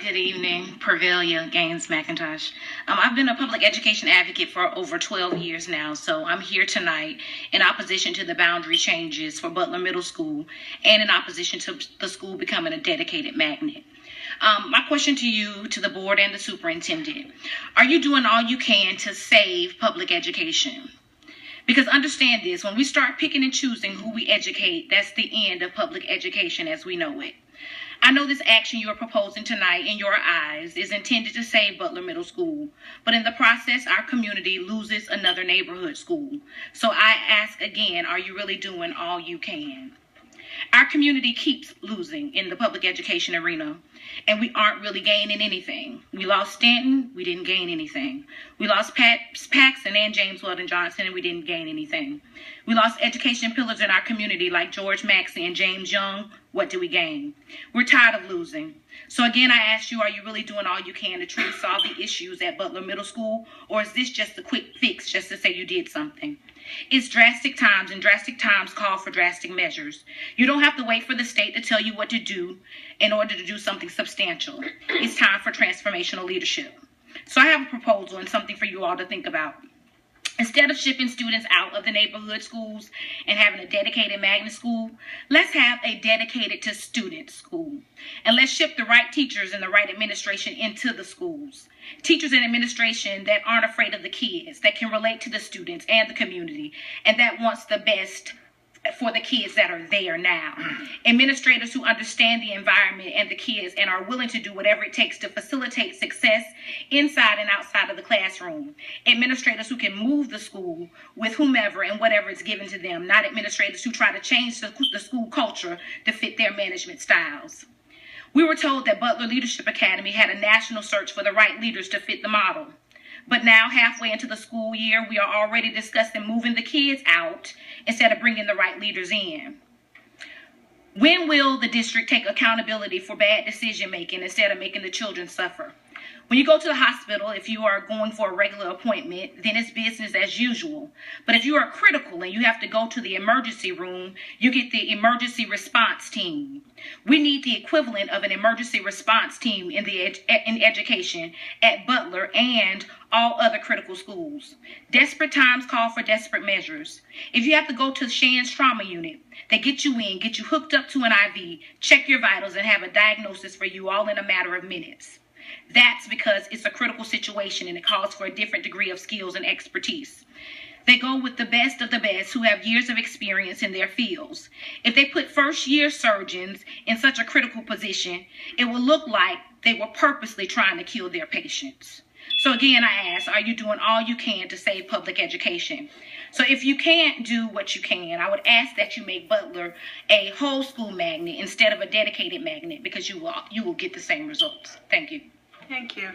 Good evening, Pervaila, McIntosh. I've been a public education advocate for over 12 years now, so I'm here tonight in opposition to the boundary changes for Butler Middle School and in opposition to the school becoming a dedicated magnet. My question to you, to the board and the superintendent, are you doing all you can to save public education? Because understand this, when we start picking and choosing who we educate, that's the end of public education as we know it. I know this action you are proposing tonight in your eyes is intended to save Butler Middle School, but in the process, our community loses another neighborhood school. So I ask again, are you really doing all you can? Our community keeps losing in the public education arena, and we aren't really gaining anything. We lost Stanton, we didn't gain anything. We lost Paxson and James Weldon Johnson, and we didn't gain anything. We lost education pillars in our community like George Maxey and James Young. What do we gain? We're tired of losing. So again, I ask you, are you really doing all you can to truly solve the issues at Butler Middle School, or is this just a quick fix just to say you did something? It's drastic times, and drastic times call for drastic measures. You don't have to wait for the state to tell you what to do in order to do something substantial. It's time for transformational leadership. So I have a proposal and something for you all to think about. Instead of shipping students out of the neighborhood schools and having a dedicated magnet school, let's have a dedicated to students school. And let's ship the right teachers and the right administration into the schools. Teachers and administration that aren't afraid of the kids, that can relate to the students and the community, and that wants the best for the kids that are there now. Administrators who understand the environment and the kids and are willing to do whatever it takes to facilitate success inside and outside of the classroom. Administrators who can move the school with whomever and whatever is given to them, not administrators who try to change the school culture to fit their management styles. We were told that Butler Leadership Academy had a national search for the right leaders to fit the model. But now, halfway into the school year, we are already discussing moving the kids out instead of bringing the right leaders in. When will the district take accountability for bad decision making instead of making the children suffer? When you go to the hospital, if you are going for a regular appointment, then it's business as usual. But if you are critical and you have to go to the emergency room, you get the emergency response team. We need the equivalent of an emergency response team in education at Butler and all other critical schools. Desperate times call for desperate measures. If you have to go to Shan's trauma unit, they get you in, get you hooked up to an IV, check your vitals, and have a diagnosis for you all in a matter of minutes. That's because it's a critical situation and it calls for a different degree of skills and expertise. They go with the best of the best who have years of experience in their fields. If they put first-year surgeons in such a critical position, it will look like they were purposely trying to kill their patients. So again, I ask, are you doing all you can to save public education? So if you can't do what you can, I would ask that you make Butler a whole school magnet instead of a dedicated magnet, because you will get the same results. Thank you. Thank you.